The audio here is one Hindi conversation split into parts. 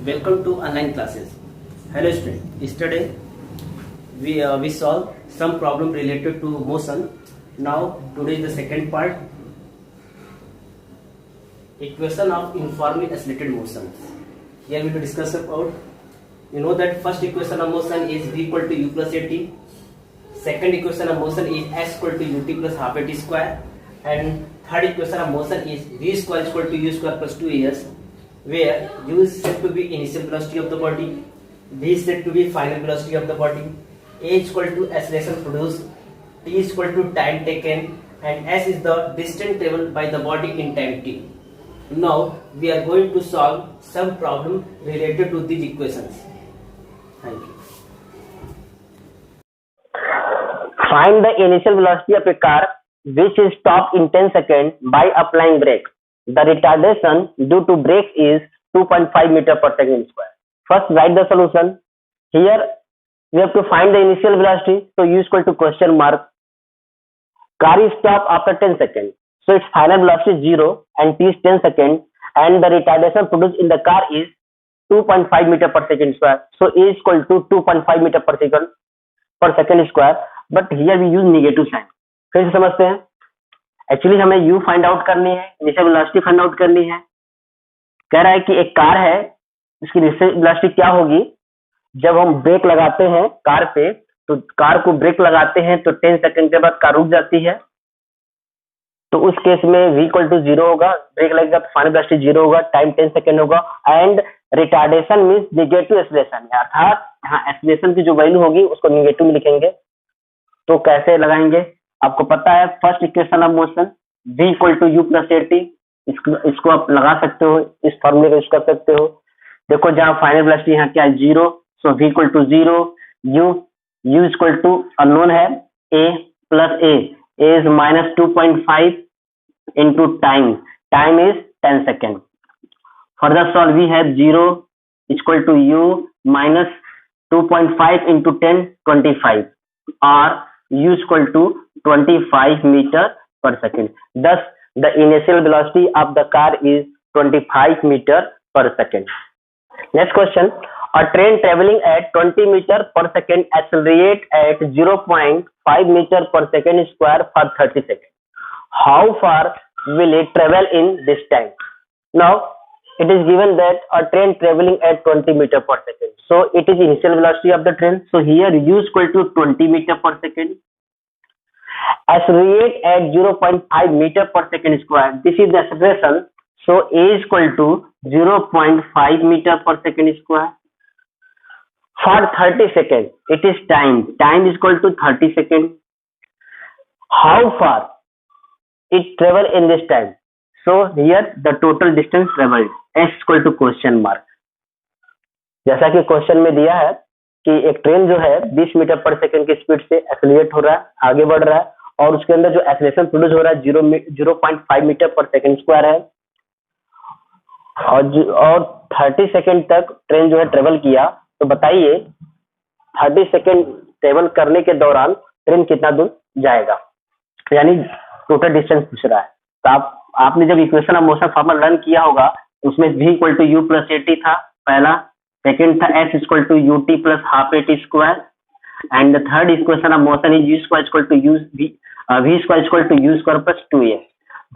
Welcome to online classes. Hello student. Yesterday we solved some problem related to motion. Now today is the second part. Equation of uniformly accelerated motion. Here we will discuss about. You know that first equation of motion is v equal to u plus at. Second equation of motion is s equal to ut plus half at square. And third equation of motion is v square is equal to u square plus 2as. Where u is said to be initial velocity of the body, v is said to be final velocity of the body, a is equal to acceleration produced, t is equal to time taken, and s is the distance traveled by the body in time t. Now we are going to solve some problem related to these equations. Thank you. Find the initial velocity of a car which is stopped in 10 seconds by applying brake. The retardation due to brake is 2.5 meter per second square. First, write the solution. Here, we have to find the initial velocity. So, u is equal to question mark. Car is stopped after 10 seconds. So, its final velocity is 0 and t is 10 seconds. And the retardation produced in the car is 2.5 meter per second square. So, a is equal to 2.5 meter per second square. But here we use negative sign. फिर से समझते हैं. एक्चुअली हमें u फाइंड आउट करनी है, इनिशियल वेलोसिटी फाइंड आउट करनी है. कह रहा है कि एक कार है, इसकी इनिशियल वेलोसिटी क्या होगी जब हम ब्रेक लगाते हैं कार पे. तो कार को ब्रेक लगाते हैं तो 10 सेकंड के बाद कार रुक जाती है. तो उस केस में v इक्वल टू 0 होगा, ब्रेक लगेगा तो फाइनल वेलोसिटी 0 होगा, टाइम 10 सेकंड होगा. And retardation means negative acceleration, अर्थात यहाँ एक्सेलरेशन की जो वैल्यू होगी उसको नेगेटिव में लिखेंगे. तो कैसे लगाएंगे आपको पता है. First equation of motion v equal to u plus at, इसको आप लगा सकते हो, इस फॉर्मूले को यूज कर सकते हो. देखो जहाँ फाइनल वेलोसिटी यहाँ क्या है 0, so v equal to 0, u equal to unknown है a plus a is minus 2.5 into time is 10 second. Further solve we have 0 equal to u minus 2.5 into 10 25 और u equal to 25 meter per second. Thus, the initial velocity of the car is 25 meter per second. Next question. A train traveling at 20 meter per second accelerate at 0.5 meter per second square for 30 seconds. How far will it travel in this time? Now, it is given that a train traveling at 20 meter per second. So, it is initial velocity of the train. So, here u is equal to 20 meter per second. Accelerate at 0.5 meter per second square. This is the acceleration. So, a is equal to 0.5 meter per second square. For 30 seconds, it is time. Time is equal to 30 seconds. How far it travel in this time? So, here the total distance traveled. S equal to question mark. जैसा कि क्वेश्चन में दिया है कि एक ट्रेन जो है 20 मीटर पर सेकंड की स्पीड से एक्सेलरेट हो रहा है, आगे बढ़ रहा है, और उसके अंदर जो एक्सेलरेशन प्रोड्यूस हो रहा है 0.5 मीटर पर सेकंड स्क्वायर है. और 30 सेकंड तक ट्रेन जो है ट्रेवल किया. तो बताइए 30 सेकंड ट्रेवल करने के दौरान ट्रेन कितना दूर जाएगा, यानी टोटल डिस्टेंस पूछ रहा है. तो आपने जब equation of motion formula learn किया होगा उसमें v equal to u plus at था पहला, सेकेंड था s equal to u t plus half at square, and the third equation of motion is u square equal to u v square equal to u square plus 2a.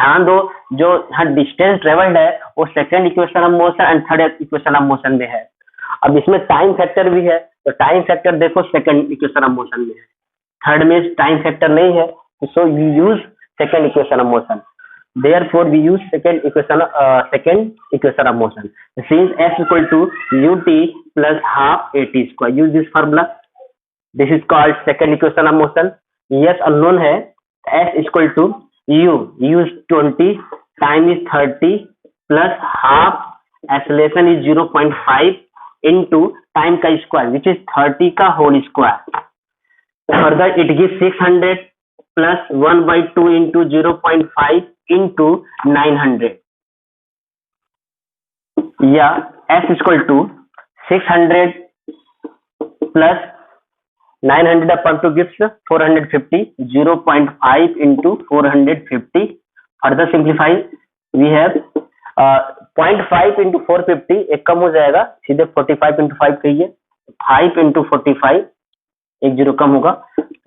ध्यान दो जो यहाँ डिस्टेंस ट्रेवल्ड है वो second equation of motion and third equation of motion में है. अब इसमें टाइम फैक्टर भी है, तो टाइम फैक्टर देखो सेकेंड इक्वेशन ऑफ मोशन में है, थर्ड में टाइम फैक्टर नहीं है. So you use second equation of motion. Therefore, we use second equation of motion. Since s equal to ut plus half at square, use this formula. This is called second equation of motion. Yes, unknown है. S equal to u is 20, time is 30 plus half acceleration is 0.5 into time का square, which is 30 का whole square. Further, it gives 600 plus 1 by 2 into 0.5 into 900. Yeah, s is equal to 600 plus 900 upon 2 gives 450. 0.5 into 450. Further simplify, we have 0.5 into 450 एक कम हो जाएगा, सीधे 45 इंटू 5 कहिए, 5 इंटू 45 एक जीरो कम होगा,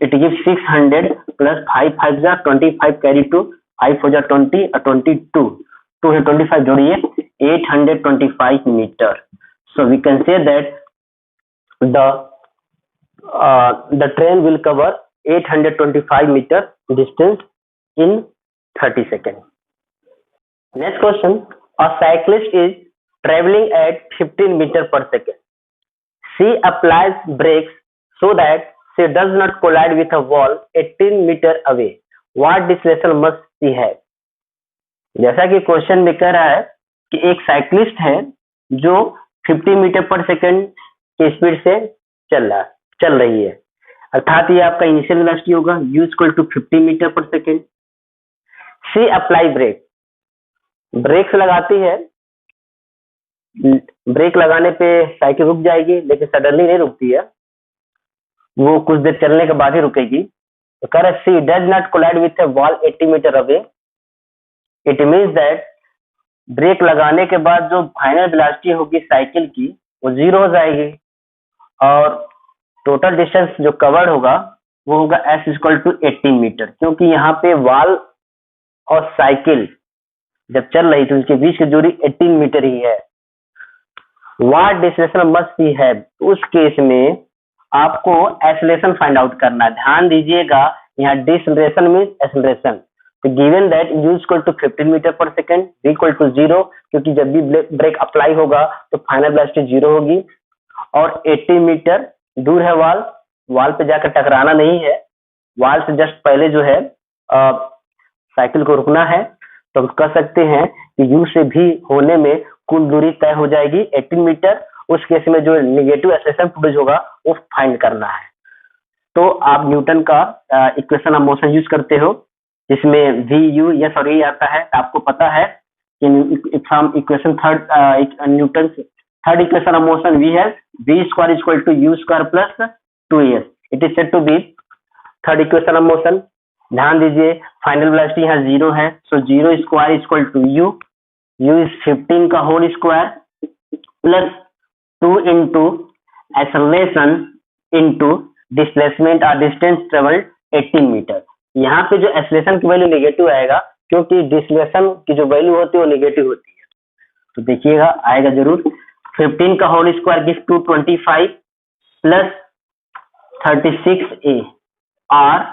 इट गिव 600 प्लस 5 5 जा 25 कैरी 2 5 हो जा 20 और 22 2 है 25 जोड़िए 825 metre. So we can say that the train will cover 825 meter distance in 30 seconds. Next question, a cyclist is traveling at 15 meter per second. She applies brakes so that she does not collide with a wall 18 meter away. What deceleration must she have? जैसा कि क्वेश्चन में कह रहा है कि एक साइक्लिस्ट है जो 50 मीटर पर सेकंड की स्पीड से चल रही है, अर्थात ये आपका इनिशियल वेलोसिटी होगा u equal to 50 metre per second. C apply breaks लगाती है, ब्रेक लगाने पे साइकिल रुक जाएगी, लेकिन सडनली नहीं रुकती है, वो कुछ देर चलने के बाद ही रुकेगी. तो कह रहा see does not collide with a wall 80 metre away. It means that brake लगाने के बाद जो फाइनल वेलोसिटी होगी साइकिल की वो जीरो हो जाएगी और टोटल डिस्टेंस जो कवर्ड होगा वो होगा s इक्वल टू 18 मीटर, क्योंकि यहाँ पे वॉल और साइकिल जब चल रही थी उसके बीच की दूरी 18 मीटर ही है. व्हाट डिस्लेशन मस्ट सी है, उस केस में आपको एक्सेलरेशन फाइंड आउट करना है. ध्यान दीजिएगा यहाँ डिसलेशन मीन्स एक्सेलरेशन. तो given that u equal to 15 metre per second, v equal to 0, क्योंकि जब भी ब्रेक अप्लाई होगा तो फाइनल वेलोसिटी 0 होगी और 80 मीटर दूर है वॉल पे जाकर टकराना नहीं है, वॉल से जस्ट पहले जो है साइकिल को रुकना है. तो हम कह सकते हैं कि u से भी होने में कुल दूरी तय हो जाएगी 18 मीटर. उस केस में जो नेगेटिव एक्सेलरेशन प्रोड्यूस होगा वो फाइंड करना है. तो आप न्यूटन का इक्वेशन ऑफ मोशन यूज करते हो जिसमें वी यू या सॉरी आता है. आपको पता है कि from equation Newton third equation of motion we have v square equal to u square plus 2s. It is said to be third equation of motion. ध्यान दीजिए फाइनल वेलोसिटी यहाँ 0 है, so 0 square equal to u is 15 का whole square plus 2 into acceleration into displacement और डिस्टेंस ट्रेवल्ड 18 मीटर. यहाँ पे जो एक्सेलरेशन की वैल्यू नेगेटिव आएगा क्योंकि डिस्प्लेसमेंट की जो वैल्यू होती है वो नेगेटिव होती है. तो देखिएगा आएगा जरूर. 15 का whole square gives 225 plus 36a और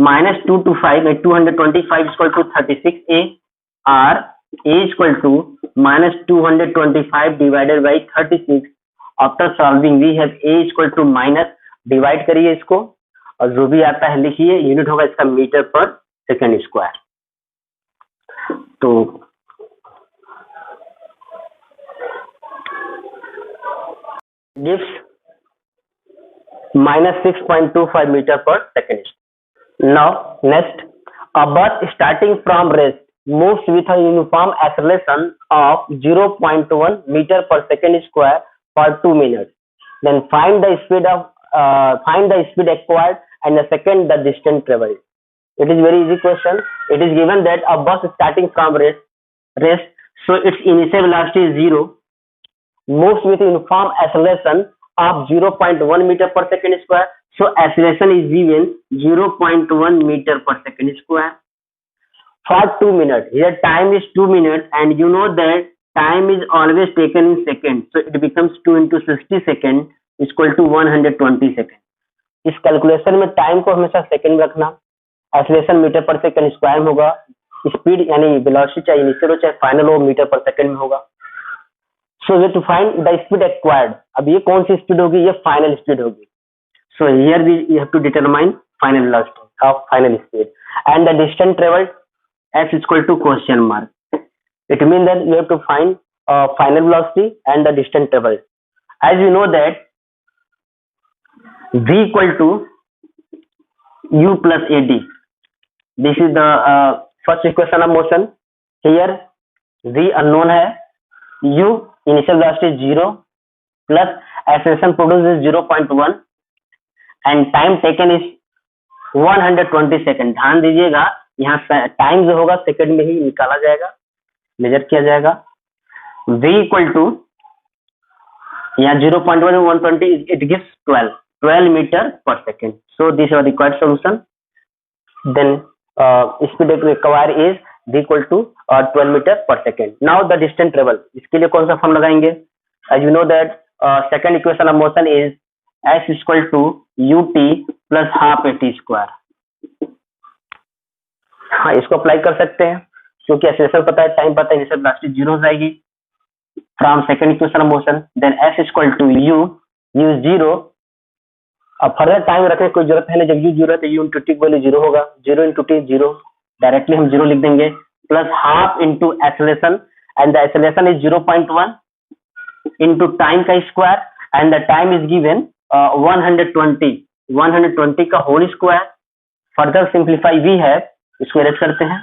minus 2 to 5 225 equal to 36a और a equal to minus 225 divided by 36. After solving we have a equal to minus, divide करिए इसको और जो भी आता है लिखिए, यूनिट होगा इसका मीटर पर सेकेंड स्क्वायर. तो gives minus 6.25 meter per second. Now next, a bus starting from rest moves with a uniform acceleration of 0.1 meter per second square for 2 minutes. Then find the speed acquired and the second the distance traveled. It is very easy question. It is given that a bus starting from rest, so its initial velocity is 0, moves with uniform acceleration of 0.1 meter per second square. So acceleration is given 0.1 meter per second square for 2 minutes. Here time is 2 minutes and you know that time is always taken in seconds. So it becomes 2 into 60 seconds is equal to 120 seconds. इस कैलकुलेशन में टाइम को हमेशा सेकंड में रखना. Acceleration metre per second square में होगा. स्पीड यानी वेलोसिटी चाहे इनिशियल हो चाहे फाइनल हो मीटर पर सेकंड में होगा. So we have to find the speed acquired. अब ये कौन सी स्पीड होगी, ये फाइनल स्पीड होगी. So here we have to determine final velocity of final speed and the distance traveled s is equal to question mark. It means that you have to find final velocity and the distance traveled. As we know that v equal to u plus ad. This is the first equation of motion. Here v unknown है, u initial velocity 0 plus acceleration produced is 0.1 and time taken is 120 second. ध्यान दीजिएगा यहाँ टाइम जो होगा सेकंड में ही निकाला जाएगा. मेजर किया जाएगा। v इक्वल टू यहाँ 0.1 120 it gives 12 meter per second. So this is our required solution. Then speed required is v equal to 12 meter per second. Now the distance travel, इसके लिए कौन सा फॉर्म लगाएंगे? As you know that second equation of motion is s equal to ut plus half at square. हाँ, इसको अप्लाई कर सकते हैं क्योंकि एक्सेलरेशन पता है, टाइम पता है, इनिशियल वेलोसिटी जीरो हो जाएगी from second equation of motion. Then s equal to u zero. अब फर्दर टाइम रखने की कोई जरूरत है नहीं, जब u जीरो है तो u into T value zero होगा, zero into T zero, directly हम जीरो लिख देंगे, plus half into acceleration and the acceleration is 0.1 into time का square and the time is given 120 का whole square. Further simplify v है, इसको एरेज करते हैं।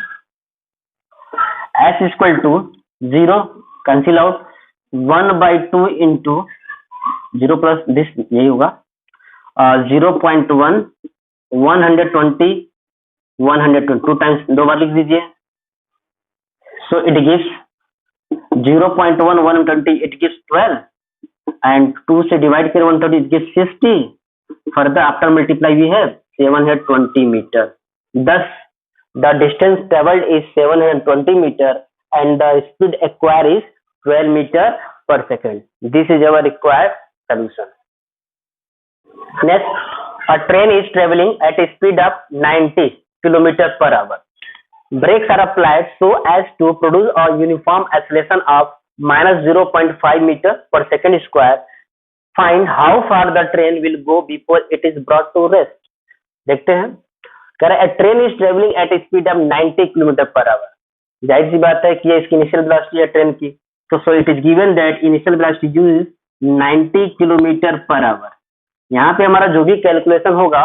s equal to zero cancel out, 1/2 into zero plus this, यही होगा 0.1 120 टू टाइम्स, दो बार लिख दीजिए। So it gives 0.1 120 it gives 12 and 2 से डिवाइड करें 130 it gives 50। Further after multiply we have 720 metre. Thus the distance traveled is 720 meter and the speed acquired is 12 meter per second. This is our required solution. Next, a train is traveling at a speed of 90 km per hour. Brakes are applied so as to produce a uniform acceleration of minus 0.5 meter per second square. Find how far the train will go before it is brought to rest. देखते हैं, कह रहा है train is travelling at speed of 90 kilometre per our. जाहिर सी बात है कि ये इसकी इनिशियल वेलोसिटी है ट्रेन की, तो सो it is given that initial velocity you is 90 kilometre per our. यहाँ पे हमारा जो भी कैलकुलेशन होगा,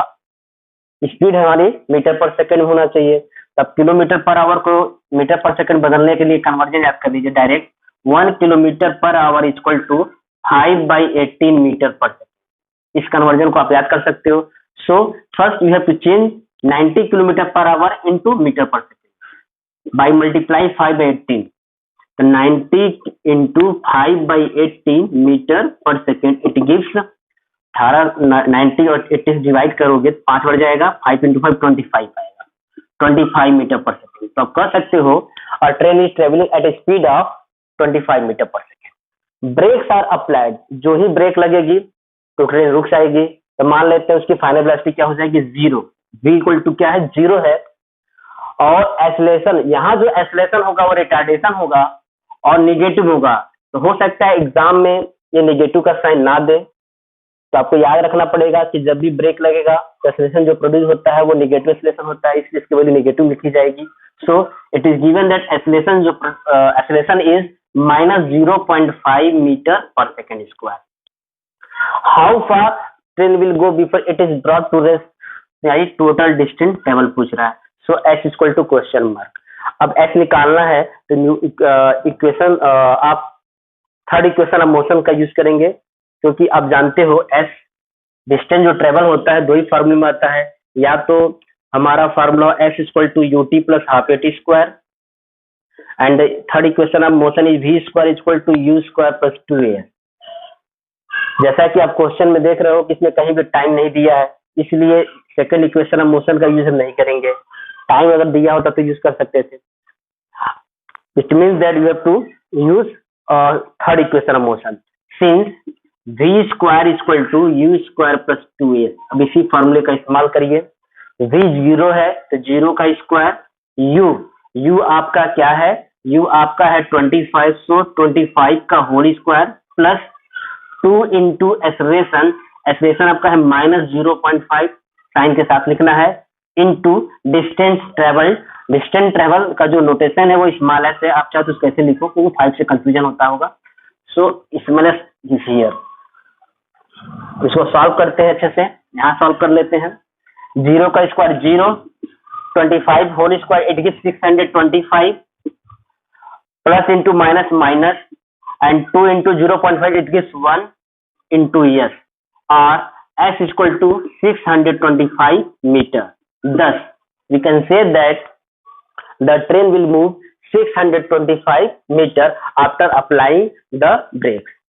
स्पीड हमारी मीटर पर सेकंड में होना चाहिए, तब किलोमीटर पर आवर को मीटर पर सेकंड बदलने के लिए कन्वर्जन याद कर लीजिए direct. 1 kilometre per hour equal to 5/18 metre per second. इस कन्वर्जन को आप याद कर सकते हो। So first you have to change 90 kilometre per hour into metre per second by multiply 5/18, तो 90 into 5/18 metre per second it gives 90 और 80 डिवाइड करोगे 5 बढ़ जाएगा, 5 इंटू 5 25 आएगा, 25 मीटर पर सेकेंड। तो आप कह सकते हो और train is travelling at a speed of 25 metre per second. Brakes are applied, जो ही ब्रेक लगेगी तो ट्रेन रुक जाएगी। तो मान लेते हैं उसकी फाइनल वेलोसिटी क्या हो जाएगी, जीरो। v इक्वल टू क्या है, जीरो है। और एक्सेलरेशन, यहाँ जो एक्सेलरेशन होगा वो रिटार्डेशन होगा और निगेटिव होगा। तो हो सकता है एग्जाम में ये निगेटिव का साइन ना दे, तो आपको याद रखना पड़ेगा कि जब भी ब्रेक लगेगा तो एक्सेलरेशन जो प्रोड्यूस होता है वो निगेटिव एक्सेलरेशन होता है, इसलिए इसकी वैल्यू निगेटिव लिखी जाएगी। So it is given that acceleration is minus 0.5 metre per second square. How far train will go before it is brought to rest, यानी टोटल डिस्टेंस ट्रेवल पूछ रहा है। So s equal to question mark. अब s निकालना है तो न्यू इक्वेशन आप थर्ड इक्वेशन ऑफ मोशन का यूज करेंगे, क्योंकि आप जानते हो s डिस्टेंस जो ट्रेवल होता है दो ही फॉर्मूले में आता है। या तो हमारा formula s equal to ut plus half at square and third equation of motion is v square equal to u square plus 2as। जैसा कि आप क्वेश्चन में देख रहे हो कि इसमें कहीं भी टाइम नहीं दिया है, इसलिए सेकंड इक्वेशन ऑफ मोशन का यूज हम नहीं करेंगे। टाइम अगर दिया होता तो यूज कर सकते थे। It means that you have to use third equation of motion since v square equal to u square plus 2a। अब इसी फॉर्मूले का इस्तेमाल करिए। v जीरो है तो जीरो का स्क्वायर, u आपका क्या है, u आपका है 25, सो 25 का whole square plus 2 into acceleration, acceleration आपका है माइनस 0.5 साइन के साथ लिखना है, into distance travel. Distance travel का जो नोटेशन है वो स्मॉल एस है, आप चाहे तो उसको कैसे लिखो क्योंकि 5 से कंफ्यूजन होता होगा। So small S is here. इसको सॉल्व करते हैं अच्छे से, यहाँ सॉल्व कर लेते हैं। जीरो का square zero, 25 whole square it gives 625 plus into minus minus and 2 into 0.5 it gives 1 into s or s equal to 625 meter. Thus, we can say that the train will move 625 meter after applying the brakes.